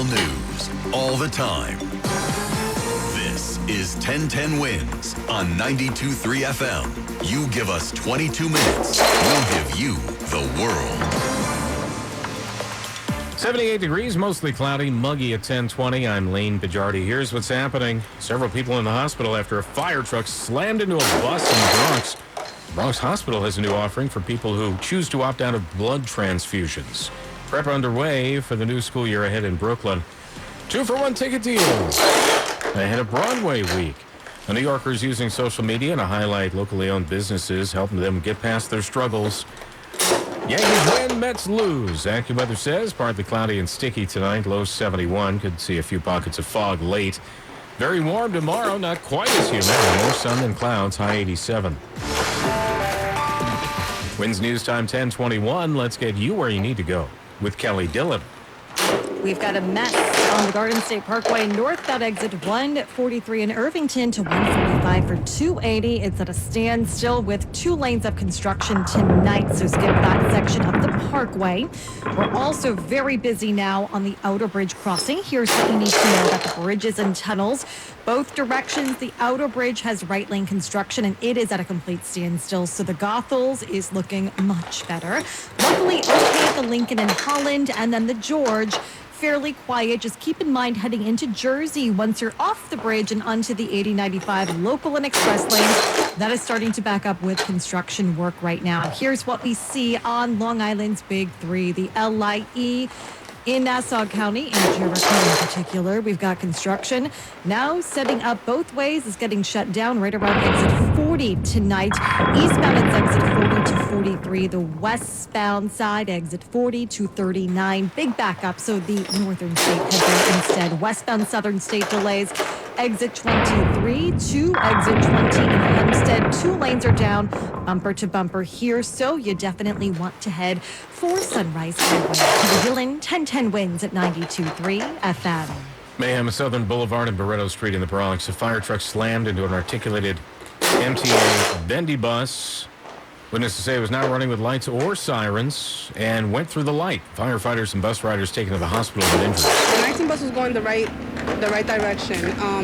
Real news all the time. This is 1010 Wins on 92.3 FM. You give us 22 minutes, we'll give you the world. 78 degrees, mostly cloudy, muggy at 10:20. I'm Lane Bajardi. Here's what's happening. Several people in the hospital after a fire truck slammed into a bus in the Bronx. The Bronx Hospital has a new offering for people who choose to opt out of blood transfusions. Prep underway for the new school year ahead in Brooklyn. 2-for-1 ticket deals ahead of Broadway week. The New Yorkers using social media to highlight locally owned businesses, helping them get past their struggles. Yankees win, Mets lose. AccuWeather says partly cloudy and sticky tonight, low 71. Could see a few pockets of fog late. Very warm tomorrow, not quite as humid. More sun than clouds, high 87. Winds News Time 10:21. Let's get you where you need to go with Kelly Dillon. We've got a mess on the Garden State Parkway northbound exit 143 in Irvington to 145 for 280. It's at a standstill with 2 lanes of construction tonight, so skip that section of the parkway. We're also very busy now on the Outer Bridge crossing. Here's what you need to know about the bridges and tunnels. Both directions, the Outer Bridge has right lane construction, and it is at a complete standstill, so the Goethals is looking much better. Luckily, okay at the Lincoln and Holland, and then the George, fairly quiet. Just keep in mind heading into Jersey once you're off the bridge and onto the 80-95 local and express lanes. That is starting to back up with construction work right now. Here's what we see on Long Island's Big Three, the LIE. In Nassau County, in Jericho in particular, we've got construction now setting up both ways. Is getting shut down right around exit 40 tonight. Eastbound it's exit 40 to 43. The westbound side, exit 40 to 39. Big backup, so the northern state head there instead. Westbound southern state delays. Exit 23 to exit 20 in Hempstead. 2 lanes are down, bumper to bumper here, so you definitely want to head for Sunrise Highway. The Dillon 1010 Wins at 92.3 FM. Mayhem at Southern Boulevard and Barretto Street in the Bronx. A fire truck slammed into an articulated MTA bendy bus. Witnesses say it was not running with lights or sirens and went through the light. Firefighters and bus riders taken to the hospital with injuries. The 19 bus was going the right direction.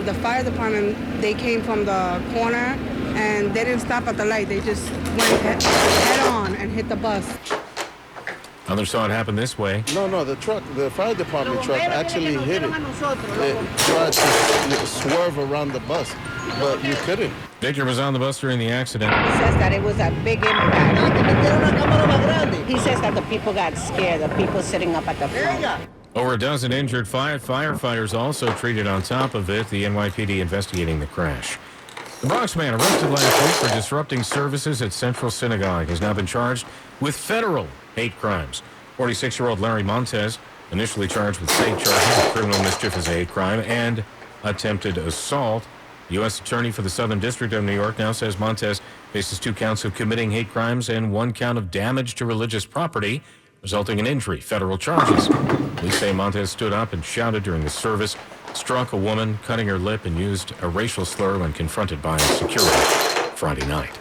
The fire department, they came from the corner and they didn't stop at the light. They just went head on and hit the bus. Others saw it happen this way. No, the fire department truck actually hit it. It tried to swerve around the bus, but you couldn't. Victor was on the bus during the accident. He says that it was a big impact. He says that the people got scared, the people sitting up at the front. Over a dozen injured firefighters also treated on top of it. The NYPD investigating the crash. The Bronx man arrested last week for disrupting services at Central Synagogue has now been charged with federal hate crimes. 46-year-old Larry Montez, initially charged with state charges of criminal mischief as a hate crime and attempted assault. U.S. Attorney for the Southern District of New York now says Montez faces 2 counts of committing hate crimes and 1 count of damage to religious property, resulting in injury. Federal charges. Police say Montez stood up and shouted during the service, struck a woman, cutting her lip, and used a racial slur when confronted by security Friday night.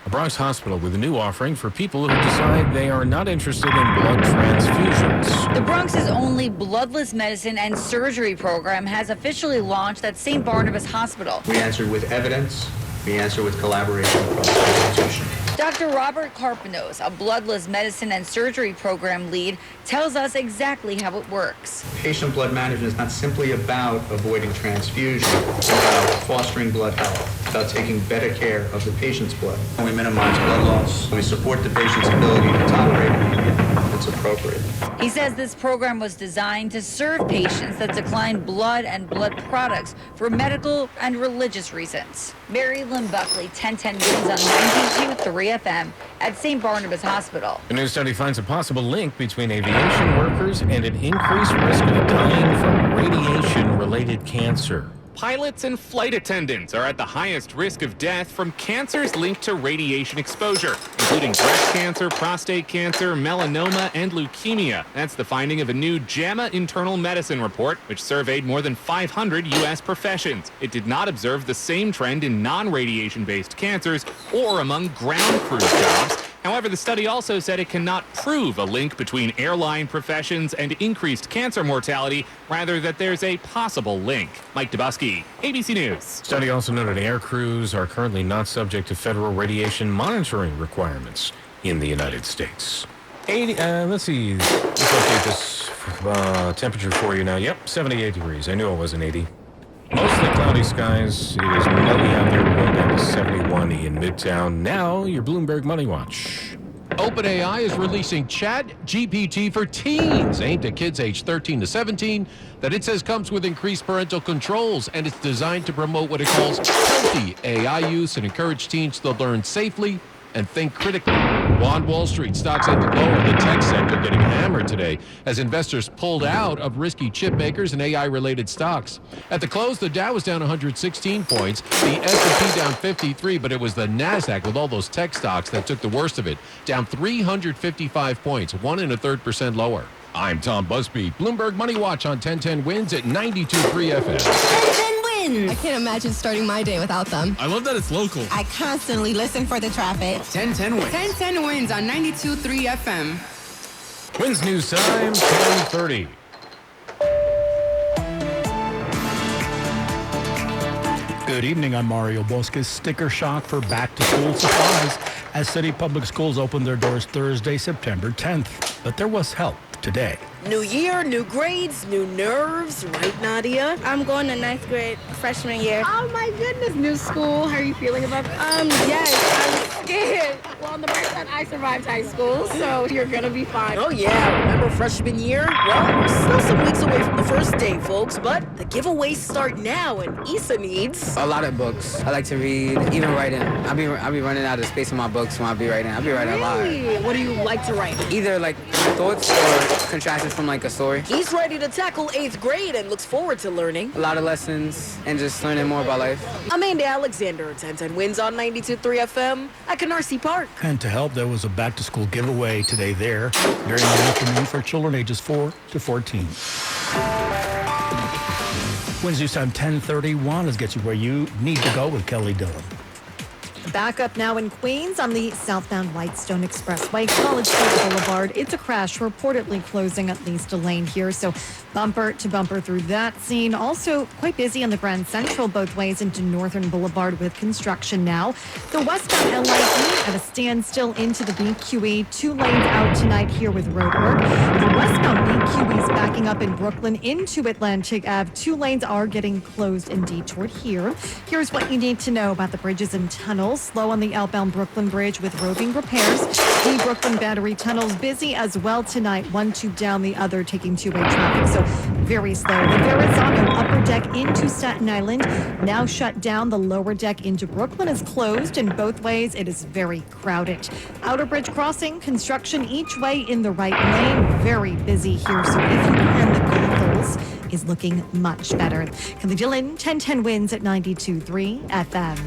A Bronx hospital with a new offering for people who decide they are not interested in blood transfusions. The Bronx's only bloodless medicine and surgery program has officially launched at St. Barnabas Hospital. We answer with evidence. We answer with collaboration across the institution. Dr. Robert Carpanos, a bloodless medicine and surgery program lead, tells us exactly how it works. Patient blood management is not simply about avoiding transfusion. It's about fostering blood health, about taking better care of the patient's blood. We minimize blood loss. We support the patient's ability to tolerate anemia if it's appropriate. He says this program was designed to serve patients that decline blood and blood products for medical and religious reasons. Mary Lynn Buckley, 1010 Wins on 92.3 FM at St. Barnabas Hospital. A new study finds a possible link between aviation workers and an increased risk of dying from radiation-related cancer. Pilots and flight attendants are at the highest risk of death from cancers linked to radiation exposure, including breast cancer, prostate cancer, melanoma, and leukemia. That's the finding of a new JAMA Internal Medicine report, which surveyed more than 500 U.S. professions. It did not observe the same trend in non-radiation-based cancers or among ground crew jobs. However, the study also said it cannot prove a link between airline professions and increased cancer mortality, rather that there's a possible link. Mike Dubusky, ABC News. Study also noted air crews are currently not subject to federal radiation monitoring requirements in the United States. Let's see. Let's update this temperature for you now. Yep, 78 degrees. I knew it wasn't 80. Mostly cloudy skies. It is muggy out there. We're going down to 71 in Midtown. Now, your Bloomberg Money Watch. OpenAI is releasing ChatGPT for teens, aimed at kids aged 13 to 17, that it says comes with increased parental controls, and it's designed to promote what it calls healthy AI use and encourage teens to learn safely and think critically. On Wall Street, stocks ended lower. The tech sector getting hammered today as investors pulled out of risky chip makers and AI-related stocks. At the close, the Dow was down 116 points, the S&P down 53, but it was the Nasdaq with all those tech stocks that took the worst of it, down 355 points, 1 1/3% lower. I'm Tom Busby. Bloomberg Money Watch on 1010 Wins at 92.3 FM. 1010 Wins. I can't imagine starting my day without them. I love that it's local. I constantly listen for the traffic. 1010 Wins. 1010 Wins on 92.3 FM. Wins News Time, 10:30. Good evening, I'm Mario Bosques. Sticker shock for back-to-school supplies as City Public Schools opened their doors Thursday, September 10th. But there was help today. New year, new grades, new nerves, right, Nadia? I'm going to 9th grade, freshman year. Oh my goodness, new school. How are you feeling about that? Yes, I'm scared. Well, on the bright side, I survived high school, so you're gonna be fine. Oh yeah, remember freshman year? Well, we're still some weeks away from the first day, folks, but the giveaways start now, and Issa needs a lot of books. I like to read, even writing. I'll be running out of space in my books when I'll be writing. I'll be writing a lot. What do you like to write? Either like thoughts or contrastions from like a story. He's ready to tackle 8th grade and looks forward to learning. A lot of lessons and just learning more about life. Amanda Alexander, 1010 Wins on 92.3 FM at Canarsie Park. And to help, there was a back-to-school giveaway today there during the afternoon for children ages 4 to 14. Wednesday time 10:31. Let's get you where you need to go with Kelly Dillon. Back up now in Queens on the southbound Whitestone Expressway, College State Boulevard. It's a crash reportedly closing at least a lane here, so bumper to bumper through that scene. Also quite busy on the Grand Central both ways into Northern Boulevard with construction now. The westbound LIE at a standstill into the BQE. 2 lanes out tonight here with road work. The westbound BQE is backing up in Brooklyn into Atlantic Ave. 2 lanes are getting closed and detoured here. Here's what you need to know about the bridges and tunnels. Slow on the outbound Brooklyn Bridge with roving repairs. The Brooklyn Battery Tunnels busy as well tonight. 1 tube down, the other taking 2-way traffic, so very slow. The Verrazano upper deck into Staten Island now shut down. The lower deck into Brooklyn is closed, and both ways it is very crowded. Outer Bridge crossing, construction each way in the right lane. Very busy here, so if you can, the Goethals is looking much better. Kelly Dillon, 1010 Wins at 92.3 FM.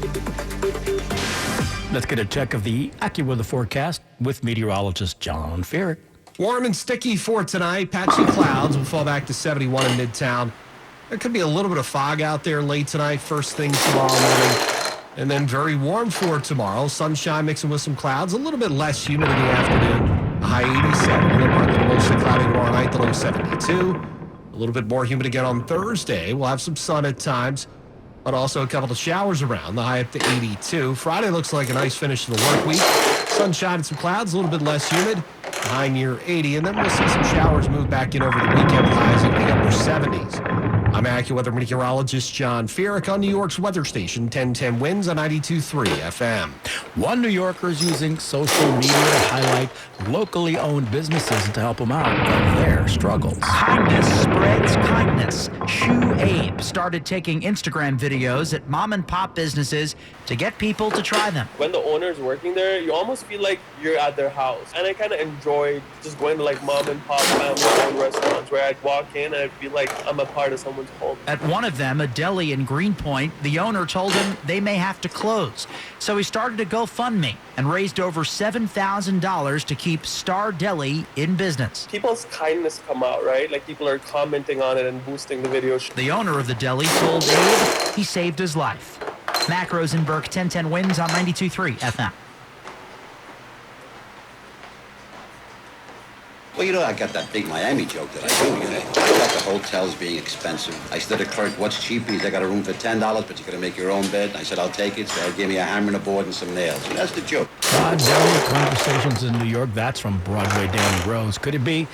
Let's get a check of the AccuWeather forecast with meteorologist John Ferrick. Warm and sticky for tonight. Patchy clouds will fall back to 71 in Midtown. There could be a little bit of fog out there late tonight, first thing tomorrow morning. And then very warm for tomorrow. Sunshine mixing with some clouds. A little bit less humid in the afternoon. A high 87. A little mostly cloudy tomorrow night. The low 72. A little bit more humid again on Thursday. We'll have some sun at times, but also a couple of showers around. The high up to 82. Friday looks like a nice finish to the work week. Sunshine and some clouds. A little bit less humid. High near 80. And then we'll see some showers move back in over the weekend with highs in the upper 70s. I'm AccuWeather meteorologist John Ferrick on New York's weather station, 1010 Wins on 92.3 FM. One New Yorker is using social media to highlight locally owned businesses to help them out of their struggles. Kindness spreads kindness. Shoe Abe started taking Instagram videos at mom and pop businesses to get people to try them. When the owner's working there, you almost feel like you're at their house. And I kind of enjoy just going to like mom and pop family-owned restaurants where I'd walk in and I'd feel like I'm a part of someone's home. At one of them, a deli in Greenpoint, the owner told him they may have to close. So he started a GoFundMe and raised over $7,000 to keep Star Deli in business. People's kindness come out, right? Like people are commenting on it and boosting the video. The owner of the deli told Abe he saved his life. Mac Rosenberg, 1010 Wins on 92.3 FM. Well, I got that big Miami joke that I do, I got the hotels being expensive. I said to the clerk, what's cheap? He said, I got a room for $10, but you got to make your own bed. And I said, I'll take it. So they gave me a hammer and a board and some nails. And that's the joke. Deli Conversations in New York. That's from Broadway Danny Rose. Could it be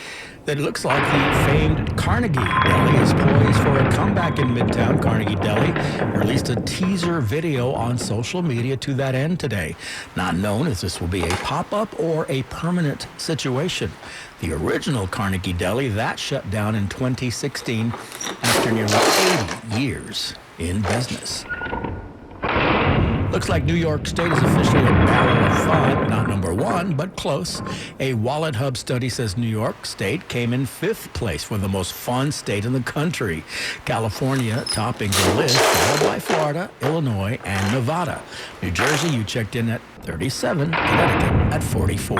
that it looks like the famed Carnegie Deli is poised for a comeback in Midtown? Carnegie Deli released a teaser video on social media to that end today. Not known if this will be a pop-up or a permanent situation. The original Carnegie Deli, that shut down in 2016 after nearly 80 years in business. Looks like New York State is officially a barrel of fun, not number one, but close. A Wallet Hub study says New York State came in 5th place for the most fun state in the country. California topping the list, followed by Florida, Illinois, and Nevada. New Jersey, you checked in at 37, Connecticut at 44.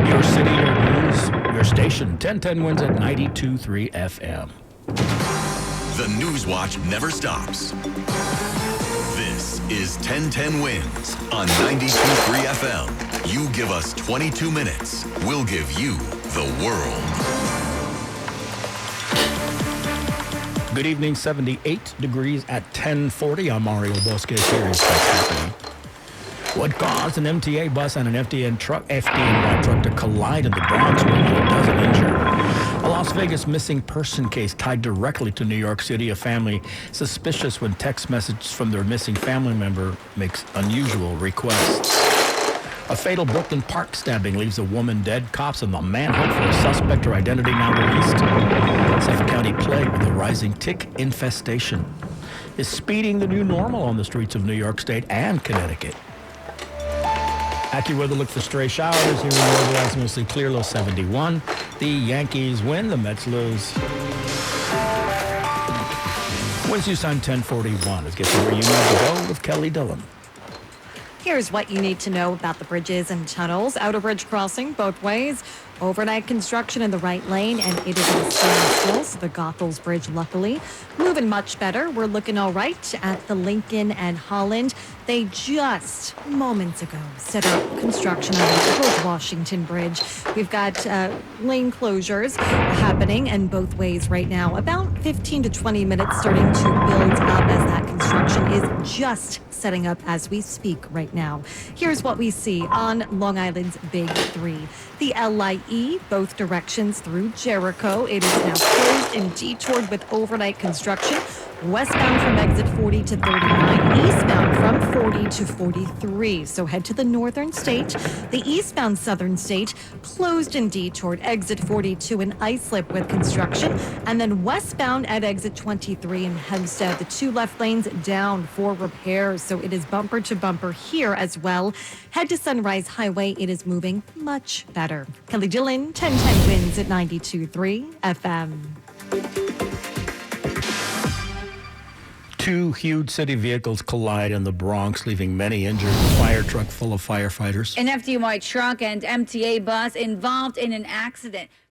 Your city, your news, your station, 1010 wins at 92.3 FM. The News Watch never stops. This is 1010 Wins on 92.3 FM. You give us 22 minutes, we'll give you the world. Good evening, 78 degrees at 10:40. I'm Mario Bosque. Here is what's happening. What caused an MTA bus and an FDNY truck to collide in the Bronx with a dozen injured? A Las Vegas missing person case tied directly to New York City. A family suspicious when text messages from their missing family member makes unusual requests. A fatal Brooklyn Park stabbing leaves a woman dead. Cops on the manhunt for a suspect, her identity now released. Suffolk County plagued with a rising tick infestation. Is speeding the new normal on the streets of New York State and Connecticut? AccuWeather look for stray showers. Here in the overnight, mostly clear, low 71. The Yankees win, the Mets lose. Wins News Time 1041. Let's get to where you need to go with Kelly Dillon. Here's what you need to know about the bridges and tunnels. Outer Bridge crossing both ways. Overnight construction in the right lane, and it is in standstill, so the Goethals Bridge, luckily, moving much better. We're looking all right at the Lincoln and Holland. They just moments ago set up construction on the George Washington Bridge. We've got lane closures happening in both ways right now. About 15 to 20 minutes starting to build up as that construction is just setting up as we speak right now. Here's what we see on Long Island's Big 3. The LIE, both directions through Jericho. It is now closed and detoured with overnight construction. Westbound from exit 40 to 39, eastbound from 40 to 43. So head to the northern state. The eastbound southern state closed and detoured, exit 42 in Islip with construction. And then westbound at exit 23 in Hempstead, the 2 left lanes down for repairs. So it is bumper to bumper here as well. Head to Sunrise Highway. It is moving much better. Kelly Dillon, 1010 wins at 92.3 FM. 2 huge city vehicles collide in the Bronx, leaving many injured. A fire truck full of firefighters. An FDNY truck and MTA bus involved in an accident.